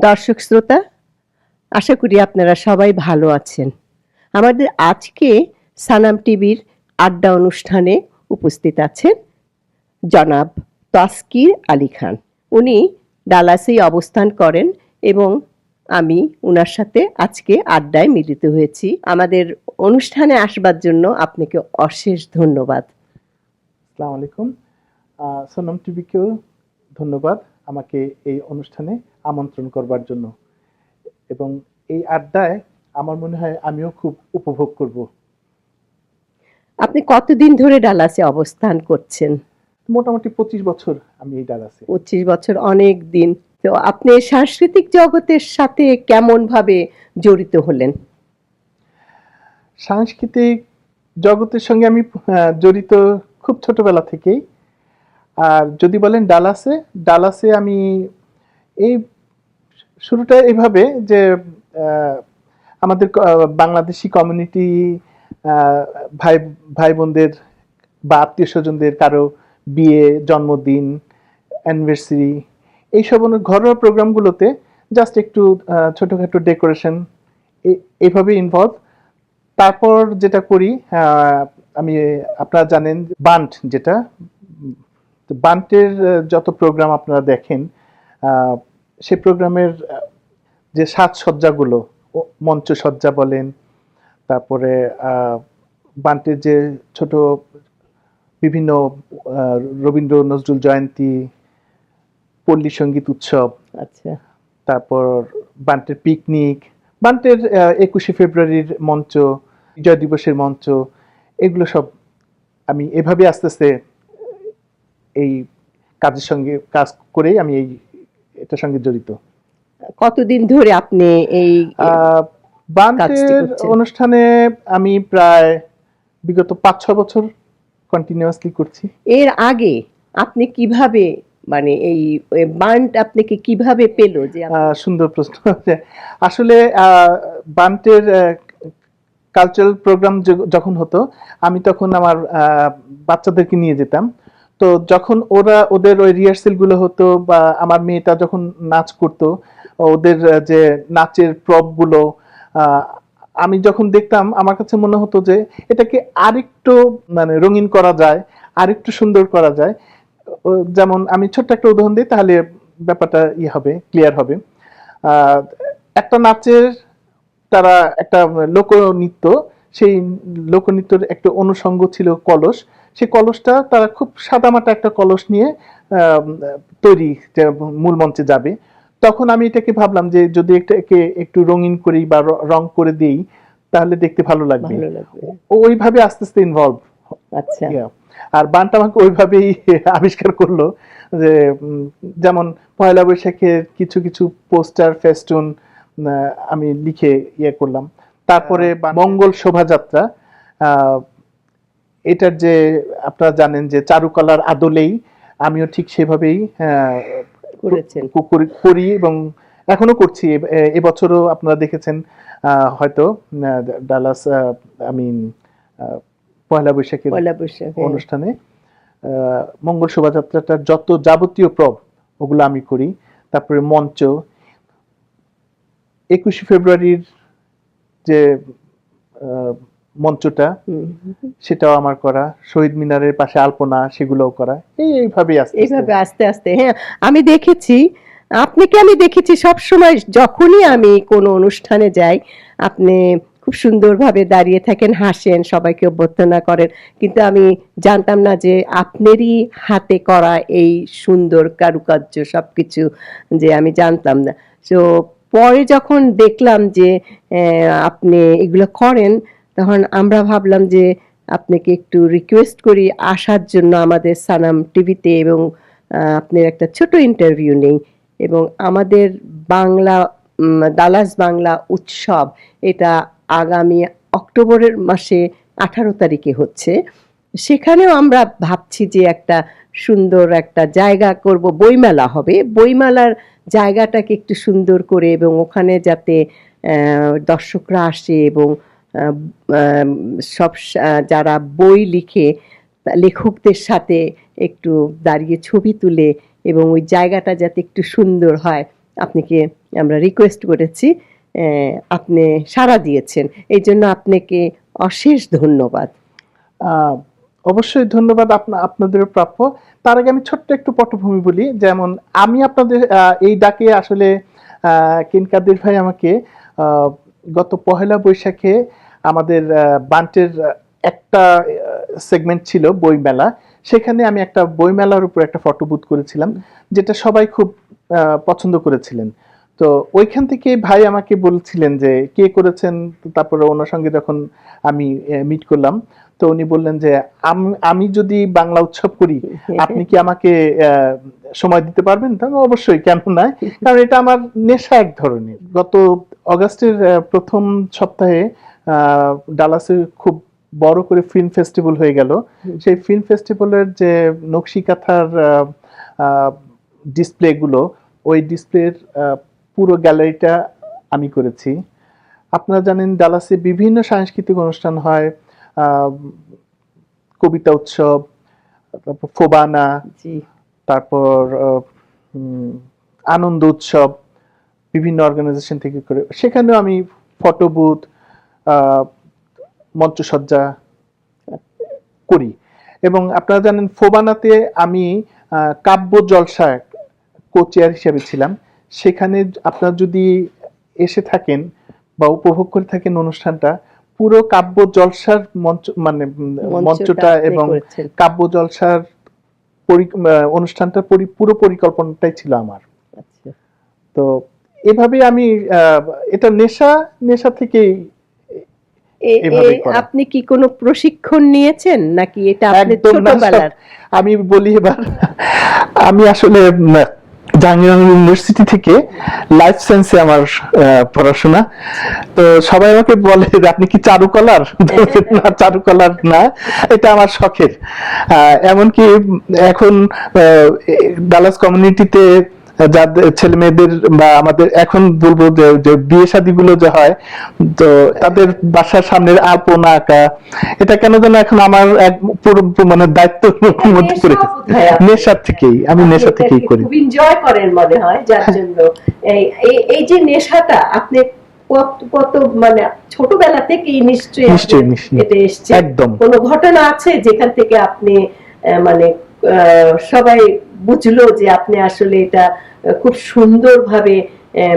দর্শক শ্রোতা, আশা করি আপনারা সবাই ভালো আছেন। আমাদের আজকে সানাম টিভির আড্ডা অনুষ্ঠানে উপস্থিত আছেন জনাব তাসকির আলী খান। উনি ডালাসেই অবস্থান করেন এবং আমি উনার সাথে আজকে আড্ডায় মিলিত হয়েছি। আমাদের অনুষ্ঠানে আসবার জন্য আপনাকে অশেষ ধন্যবাদ। আসসালামু আলাইকুম। সোনাম টিভিকেও ধন্যবাদ আমাকে এই অনুষ্ঠানে আমন্ত্রণ করবার জন্য, এবং এই আড্ডায় আমার মনে হয় আমিও খুব উপভোগ করব। আপনি কতদিন ধরে ডালাসে অবস্থান করছেন? মোটামুটি 25 বছর আমি এই ডালাসে। 25 বছর অনেক দিন। তো আপনি সাংস্কৃতিক জগতের সাথে কেমন ভাবে জড়িত হলেন? সাংস্কৃতিক জগতের সঙ্গে আমি জড়িত খুব ছোটবেলা থেকেই। আর যদি বলেন ডালাসে আমি এই শুরুটা এইভাবে যে আমাদের বাংলাদেশি কমিউনিটি ভাই ভাই বোনদের বা আত্মীয় স্বজনদের কারো বিয়ে, জন্মদিন, অ্যানিভার্সারি, এইসব ঘরোয়া প্রোগ্রামগুলোতে জাস্ট একটু ছোটোখাটো ডেকোরেশন এইভাবে ইনভলভ। তারপর যেটা করি, আমি আপনারা জানেন যেটা বান্টের যত প্রোগ্রাম আপনারা দেখেন, সেই প্রোগ্রামের যে সাজসজ্জাগুলো, মঞ্চসজ্জা বলেন, তারপরে বান্টের যে ছোট বিভিন্ন রবীন্দ্র নজরুল জয়ন্তী, পল্লী সঙ্গীত উৎসব, আচ্ছা, তারপর বান্টের পিকনিক, বান্টের 21শে ফেব্রুয়ারির মঞ্চ, বিজয় দিবসের মঞ্চ, এগুলো সব আমি এভাবে আস্তে আস্তে এই কাজের সঙ্গে কাজ করেই আমি এটার সঙ্গে জড়িত। কতদিন ধরে আপনি এই বান্টের অনুষ্ঠানে আমি প্রায় বিগত 5-6 বছর কন্টিনিউয়াসলি করছি। এর আগে আপনি কিভাবে, মানে এই বান্ট আপনাকে কিভাবে পেল? যে সুন্দর প্রশ্ন। আসলে বান্টের কালচারাল প্রোগ্রাম যখন হতো, আমি তখন আমার বাচ্চাদেরকে নিয়ে যেতাম। তো যখন ওদের ওই রিহার্সেল গুলো হতো, বা আমার মেয়েটা যখন নাচ করতো, ওদের যে নাচের প্রপ গুলো আমি যখন দেখতাম, আমার কাছে মনে হতো যে এটাকে আরেকটু মানে রঙিন করা যায়, আরেকটু সুন্দর করা যায়। যেমন আমি ছোট্ট একটা উদাহরণ দিই, তাহলে ব্যাপারটা হবে, ক্লিয়ার হবে। একটা নাচের তারা একটা লোকনৃত্য, সেই লোকনৃত্যের একটা অনুষঙ্গ ছিল কলস। সেই কলসটা তারা খুব সাদামাটা একটা কলস নিয়ে তৈরি, মূল মঞ্চে যাবে। তখন আমি এটাকে ভাবলাম যে যদি এটাকে একটু রঙিন করি বা রং করে দিই, তাহলে দেখতে ভালো লাগবে। ওইভাবে আস্তে আস্তে ইনভলভ। আচ্ছা, আর বানটা আমাকে ওইভাবেই আবিষ্কার করলো, যে যেমন পয়লা বৈশাখের কিছু কিছু পোস্টার, ফেস্টুন আমি লিখে করলাম। তারপরে মঙ্গল শোভাযাত্রা, এটার যে আপনারা জানেন যে চারুকলার আদলেই আমিও ঠিক সেভাবেই করি এবং এখনো করছি। এবছরও আপনারা দেখেছেন হয়তো ডালাস পয়লা বৈশাখের অনুষ্ঠানে মঙ্গল শোভাযাত্রাটার যত যাবতীয় প্রব, ওগুলো আমি করি। তারপরে মঞ্চ, 21শে ফেব্রুয়ারির যে মঞ্চটা, সেটাও আমার করা। শহীদ মিনারের পাশে আলপনা, সেগুলোও করা। এইভাবে আস্তে আস্তে। হ্যাঁ, আমি দেখেছি আপনাকে, আমি দেখেছি সবসময় যখনই আমি কোনো অনুষ্ঠানে যাই, আপনি খুব সুন্দরভাবে দাঁড়িয়ে থাকেন, হাসেন, সবাইকে অভ্যর্থনা করেন। কিন্তু আমি জানতাম না যে আপনারই হাতে করা এই সুন্দর কারুকার্য সবকিছু, যে আমি জানতাম না। তো পরে যখন দেখলাম যে আপনি এগুলো করেন, তখন আমরা ভাবলাম যে আপনাকে একটু রিকোয়েস্ট করি আসার জন্য আমাদের সানাম টিভিতে, এবং আপনার একটা ছোট ইন্টারভিউ নেই। এবং আমাদের ডালাস বাংলা উৎসব, এটা আগামী অক্টোবরের মাসে 18 তারিখে হচ্ছে। সেখানেও আমরা ভাবছি যে একটা সুন্দর একটা জায়গা করব, বইমেলা হবে, বইমেলার জায়গাটাকে একটু সুন্দর করে, এবং ওখানে যাতে দর্শকরা আসে এবং সব যারা বই লিখে লেখকদের সাথে একটু দাঁড়িয়ে ছবি তুলে, এবং ওই জায়গাটা যাতে একটু সুন্দর হয়। আপনাকে আমরা রিকোয়েস্ট করেছি, আপনি সাড়া দিয়েছেন, এই জন্য আপনাকে অশেষ ধন্যবাদ। আহ, অবশ্যই ধন্যবাদ, আপনাদের প্রাপ্য। তার আগে আমি ছোট্ট একটু পটভূমি বলি। যেমন আমি আপনাদের এই ডাকে আসলে কিন কাদের ভাই আমাকে আহ, গত পহেলা বৈশাখে আমাদের বান্টের একটা সেগমেন্ট ছিল বইমেলা, সেখানে আমি একটা বইমেলার উপর একটা ফটো বুথ করেছিলাম, যেটা সবাই খুব পছন্দ করেছিলেন। তো ওইখান থেকে ভাই আমাকে বলছিলেন যে কে করেছেন। তারপরে ওনার সঙ্গে যখন আমি মিট করলাম, তো উনি বললেন যে আমি যদি বাংলা উৎসব করি, আপনি কি আমাকে সময় দিতে পারবেন? তো আমি অবশ্যই, কেন না, কারণ এটা আমার নেশা এক ধরনের। গত অগাস্টের প্রথম সপ্তাহে ডালাসে খুব বড় করে ফিল্ম ফেস্টিভ্যাল হয়ে গেল। সেই ফিল্ম ফেস্টিভ্যালের যে নকশি কাঁথার ডিসপ্লে গুলো, ওই ডিসপ্লের পুরো গ্যালারিটা আমি করেছি। আপনারা জানেন ডালাসে বিভিন্ন সাংস্কৃতিক অনুষ্ঠান হয়, কবিতা উৎসব, তারপর ফোবানা, তারপর আনন্দ উৎসব, বিভিন্ন অর্গানাইজেশন থেকে করে, সেখানেও আমি ফটো বুথ, মঞ্চসজ্জা করি। এবং আপনারা জানেন ফোবানাতে আমি কাব্য জলসা কো-চেয়ার হিসেবে ছিলাম। সেখানে আপনারা যদি এসে থাকেন বা উপভোগ করে থাকেন অনুষ্ঠানটা, পুরো কাব্য জলসার মঞ্চ, মানে মঞ্চটা এবং কাব্য জলসার অনুষ্ঠানটার পুরো পরিকল্পনাটাই ছিল আমার। তো এভাবে আমি এটা নেশা থেকেই। আপনি কি কোনো প্রশিক্ষণ নিয়েছেন নাকি এটা আপনার ছোটবেলার? আমি বলি এবার, আমি আসলে জাহাঙ্গীরনগর ইউনিভার্সিটি থেকে লাইফ সায়েন্সে আমার পড়াশোনা। তো সবাই আমাকে বলে যে আপনি কি চারুকলার? না, চারুকলার না, এটা আমার শখের। এমনকি এখন ডালাস কমিউনিটিতে যাদের ছেলে মেয়েদের বা আমাদের এখন বলবো যে বিয়ে শাদী গুলো যে হয়, তো তাদের বাসার সামনের আলপনা আঁকা, এটা কেন যেন এখন আমার এক পুরো মানে দায়িত্বের মধ্যে পড়ে গেছে। আমি নেশা থেকেই করি, খুব এনজয় করেন মনে হয়, যার জন্য এই যে নেশাটা আপনি কত মানে ছোটবেলা থেকেই নিশ্চয়ই এটা এসছে। একদম। কোনো ঘটনা আছে যেখান থেকে আপনি মানে সবাই বুঝলো যে আপনি আসলে এটা খুব সুন্দরভাবে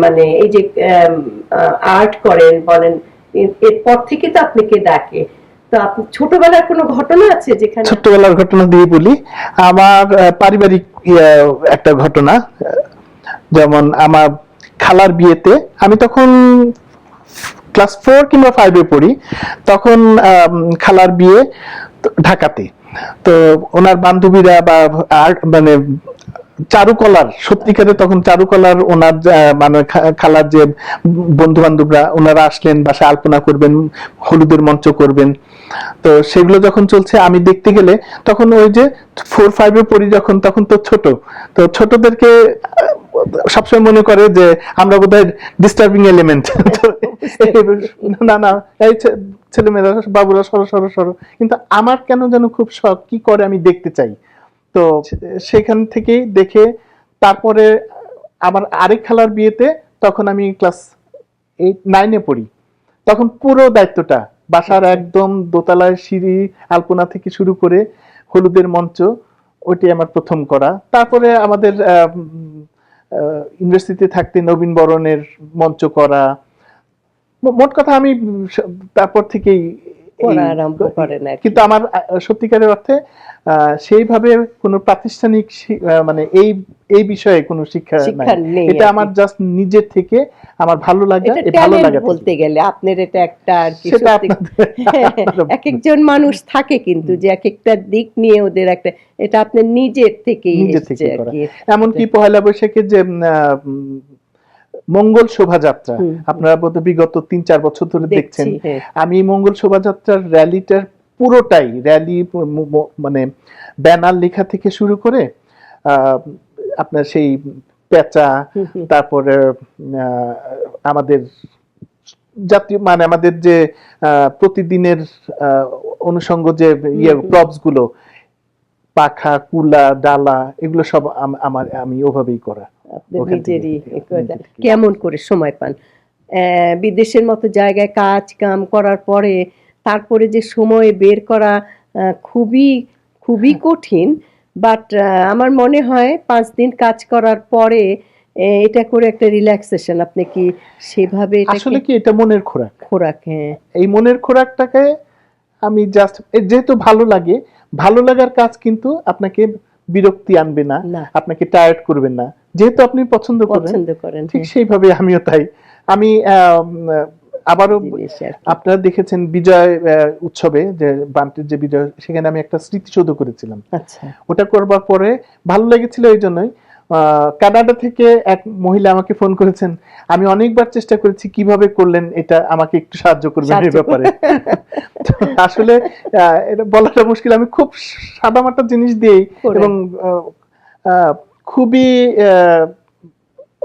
মানে এই যে আর্ট করেন বলেন, এরপর থেকে তো আপনাকে ডাকে। তো আপনি ছোটবেলার কোনো ঘটনা আছে যেখানে? ছোটবেলার ঘটনা দিয়ে বলি, আমার পারিবারিক একটা ঘটনা। যেমন আমার খালার বিয়েতে, আমি তখন ক্লাস 4 কিংবা 5 এ পড়ি, তখন খালার বিয়ে ঢাকাতে। তো ওনার বান্ধবীরা বা মানে চারুকলার, সত্যিকারে তখন চারুকলার ওনার মানে খালার যে বন্ধু বান্ধবরা, ওনারা আসলেন, বাসায় আলপনা করবেন, হলুদের মঞ্চ করবেন। তো সেগুলো যখন চলছে, আমি দেখতে গেলে, তখন ওই যে 4-5 এ পড়ি যখন, তখন তো ছোটদেরকে সবসময় মনে করে যে আমরা বোধহয় ডিস্টার্বিং এলিমেন্ট। না, এই ছেলেমেয়েরা, বাবুরা সরো সরো সরো, কিন্তু আমার কেন যেন খুব শখ, কি করে আমি দেখতে চাই। তো সেখান থেকেই দেখে, তারপরে আমার আরেক খালার বিয়েতে, তখন আমি ক্লাস 8-9 এ পড়ি, তখন পুরো দায়িত্বটা বাসার একদম দোতলায় সিঁড়ি, আলপনা থেকে শুরু করে হলুদের মঞ্চ, ওইটাই আমার প্রথম করা। তারপরে আমাদের ইউনিভার্সিটিতে থাকতে নবীন বরণের মঞ্চ করা। মোট কথা আমি তারপর থেকেই আরম্ভ করেন। কিন্তু আমার সত্যিকারের অর্থে সেইভাবে কোনো প্রাতিষ্ঠানিক মানে এই বিষয়ে কোনো শিক্ষা নাই। এটা আমার জাস্ট নিজের থেকে আমার ভালো লাগা, বলতে গেলে আপনার এটা একটা আর কি, এক একজন মানুষ থাকে কিন্তু যে এক একটা দিক নিয়ে ওদের একটা, এটা আপনার নিজের থেকেই এসেছে আর কি। এমনকি পহেলা বৈশাখের যে মঙ্গল শোভাযাত্রা, আপনারা বোধহয় বিগত 3-4 বছর ধরে দেখছেন, আমি মঙ্গল শোভাযাত্রার র্যালিটার পুরোটাই, র্যালি মানে ব্যানার লেখা থেকে শুরু করে আপনার সেই পেঁচা, তারপরে আমাদের জাতীয় মানে আমাদের যে প্রতিদিনের অনুষঙ্গ যে প্রপস গুলো, পাখা, কুলা, ডালা, এগুলো সব আমি ওভাবেই করা। আপনার ওখান থেকে নিজেরই নিজের থেকে। কেমন করে সময় পান? বিদেশের মতো জায়গায় কাজ কাম করার পরে তারপরে যে সময় বের করা খুবই খুবই কঠিন, বাট আমার মনে হয় 5 দিন কাজ করার পরে এটা করে একটা রিল্যাক্সেশন আপনি কি সেভাবে এটাকে আসলে কি এটা মনের খোরাক। খোরাক, হ্যাঁ এই মনের খোরাকটাকে আমি জাস্ট, যেহেতু ভালো লাগে, ভালো লাগার কাজ কিন্তু আপনাকে বিরক্তি আনবে না, না আপনাকে টায়ার্ড করবে না, যেহেতু আপনি পছন্দ করেন। পছন্দ করেন, ঠিক হ্যাঁ সেইভাবে আমিও তাই। আমি আবারও জিনিস আর কি। আপনারা দেখেছেন বিজয় উৎসবে, যে বান্টির যে বিজয়, সেখানে আমি একটা স্মৃতিসৌধ করেছিলাম। আচ্ছা ওটা করবার পরে ভালো লেগেছিল এই জন্যই, কানাডা থেকে এক মহিলা আমাকে ফোন করেছেন, আমি অনেকবার চেষ্টা করেছি, কিভাবে করলেন এটা, আমাকে একটু সাহায্য করবেন এই সাহায্য ব্যাপারে। তো আসলে এটা বলাটা মুশকিল, আমি খুব সাদামাটা জিনিস দিয়েই করেন। এবং খুবই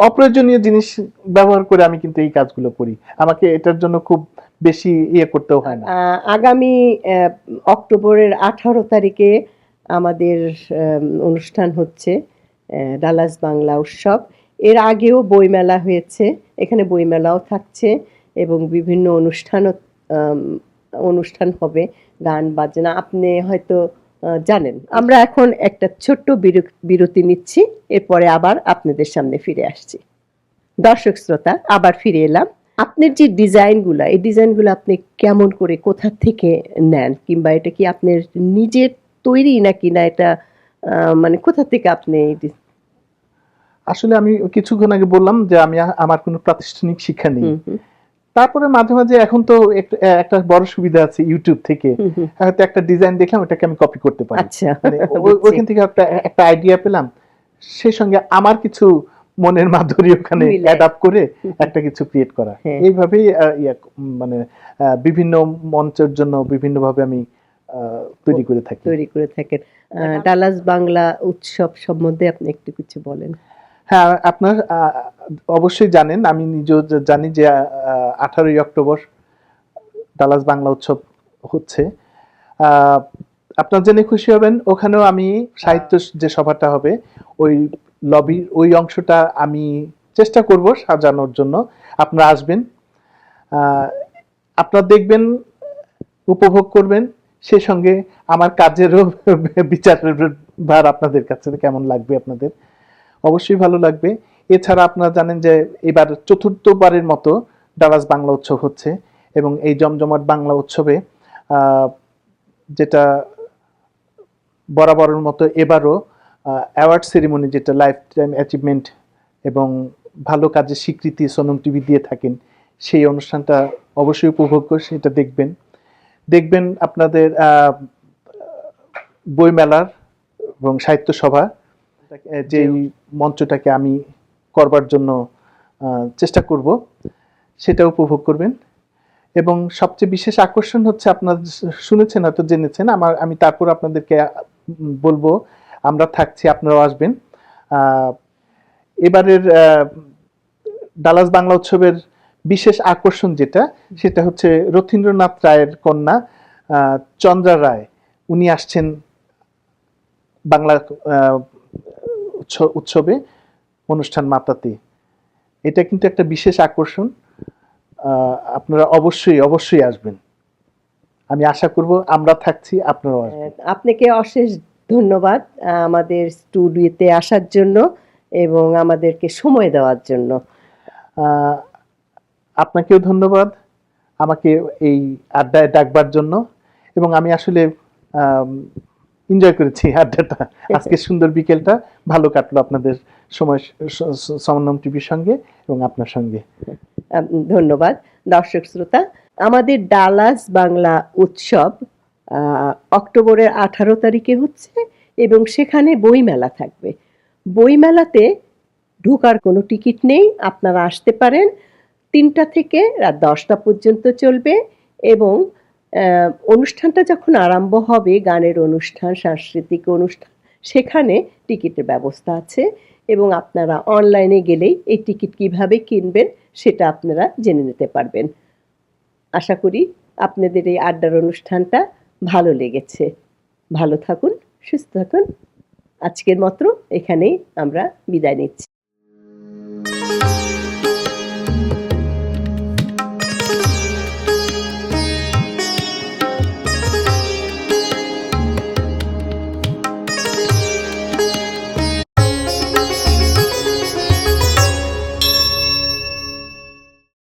অপ্রয়োজনীয় জিনিস ব্যবহার করে আমি কিন্তু এই কাজগুলো করি, আমাকে এটার জন্য খুব বেশি ইয়ে করতেও হয় না। আগামী অক্টোবরের 18 তারিখে আমাদের অনুষ্ঠান হচ্ছে ডালাস বাংলা উৎসব। এর আগেও বইমেলা হয়েছে, এখানে বইমেলাও থাকছে এবং বিভিন্ন অনুষ্ঠান হবে, গান বাজনা আপনি হয়তো জানেন। আমরা এখন একটা ছোট্ট বিরতি নিচ্ছি, এরপরে আবার আপনাদের সামনে ফিরে আসছি। দর্শক শ্রোতা, আবার ফিরে এলাম। আপনার যে ডিজাইনগুলো, এই ডিজাইনগুলো আপনি কেমন করে কোথা থেকে নেন, কিংবা এটা কি আপনার নিজের তৈরি নাকি না এটা মানে কোথা থেকে আপনি আসলে আমি কিছুক্ষণ আগে বললাম যে আমি আমার কোনো প্রাতিষ্ঠানিক শিক্ষা নেই। হুম হুম তারপরে মাঝে মাঝে এখন তো একটা বড় সুবিধা আছে ইউটিউব থেকে, হুম হুম। হয়তো একটা ডিজাইন দেখলাম, ওটাকে আমি কপি করতে পারি। আচ্ছা মানে বুঝছি। ওইখান থেকে একটা আইডিয়া পেলাম, সেই সঙ্গে আমার কিছু মনের মাধুরী ওখানে মিলে। অ্যাড আপ করে হুম, একটা কিছু ক্রিয়েট করা। হ্যাঁ। এইভাবেই মানে বিভিন্ন মঞ্চের জন্য বিভিন্নভাবে আমি তৈরি করে থাকি। তৈরি করে থাকেন। ডালাস বাংলা উৎসব সম্বন্ধে আপনি একটু কিছু বলেন। হ্যাঁ, আপনার অবশ্যই জানেন, আমি নিজেও জানি যে 18ই অক্টোবর ডালাস বাংলা উৎসব হচ্ছে। আহ, আপনারা জেনে খুশি হবেন, ওখানেও আমি সাহিত্য যে সভাটা হবে, ওই লবির ওই অংশটা আমি চেষ্টা করব সাজানোর জন্য। আপনারা আসবেন, আপনারা দেখবেন, উপভোগ করবেন, সেই সঙ্গে আমার কাজেরও বিচারের ভার আপনাদের কাছে কেমন লাগবে, আপনাদের অবশ্যই ভালো লাগবে। এছাড়া আপনারা জানেন যে এবার চতুর্থবারের মতো ডালাস বাংলা উৎসব হচ্ছে, এবং এই জমজমাট বাংলা উৎসবে যেটা বরাবরের মতো এবারও অ্যাওয়ার্ড সেরিমনি, যেটা লাইফ টাইম অ্যাচিভমেন্ট এবং ভালো কাজের স্বীকৃতি সোনম টিভি দিয়ে থাকেন, সেই অনুষ্ঠানটা অবশ্যই উপভোগ করে সেটা দেখবেন আপনাদের বইমেলার এবং সাহিত্য সভা, যে মঞ্চটাকে আমি করবার জন্য চেষ্টা করব, সেটা উপভোগ করবেন। এবং সবচেয়ে বিশেষ আকর্ষণ হচ্ছে, আপনারা শুনেছেন হয়তো জেনেছেন, আমি তারপর আপনাদেরকে বলবো, আমরা থাকছি, আপনারাও আসবেন। এবারের ডালাস বাংলা উৎসবের বিশেষ আকর্ষণ সেটা হচ্ছে রথীন্দ্রনাথ রায়ের কন্যা চন্দ্রা রায়, উনি আসছেন বাংলা উৎসবে অনুষ্ঠান মাতাতে। এটা কিন্তু একটা বিশেষ আকর্ষণ, আপনারা অবশ্যই আসবেন। আমি আশা করব আমরা থাকছি, আপনারাও আসবেন। আপনাকে অশেষ ধন্যবাদ আমাদের স্টুডিওতে আসার জন্য এবং আমাদেরকে সময় দেওয়ার জন্য। আপনাকেও ধন্যবাদ আমাকে এই আড্ডায় ডাকবার জন্য, এবং আমি আসলে এনজয় করেছি আড্ডাটা, আজকে সুন্দর বিকেলটা ভালো কাটলো আপনাদের সময়, সোনম টিভির সঙ্গে এবং আপনার সঙ্গে। ধন্যবাদ। দর্শক শ্রোতা, আমাদের ডালাস বাংলা উৎসব অক্টোবরের 18 তারিখে হচ্ছে এবং সেখানে বইমেলা থাকবে। বইমেলাতে ঢোকার কোনো টিকিট নেই, আপনারা আসতে পারেন। 3টা থেকে রাত 10টা পর্যন্ত চলবে এবং অনুষ্ঠানটা যখন আরম্ভ হবে, গানের অনুষ্ঠান, সাংস্কৃতিক অনুষ্ঠান, সেখানে টিকিটের ব্যবস্থা আছে এবং আপনারা অনলাইনে গেলেই এই টিকিট কিভাবে কিনবেন সেটা আপনারা জেনে নিতে পারবেন। আশা করি আপনাদের এই আড্ডার অনুষ্ঠানটা ভালো লেগেছে। ভালো থাকুন, সুস্থ থাকুন। আজকের মতো এখানেই আমরা বিদায় নিচ্ছি।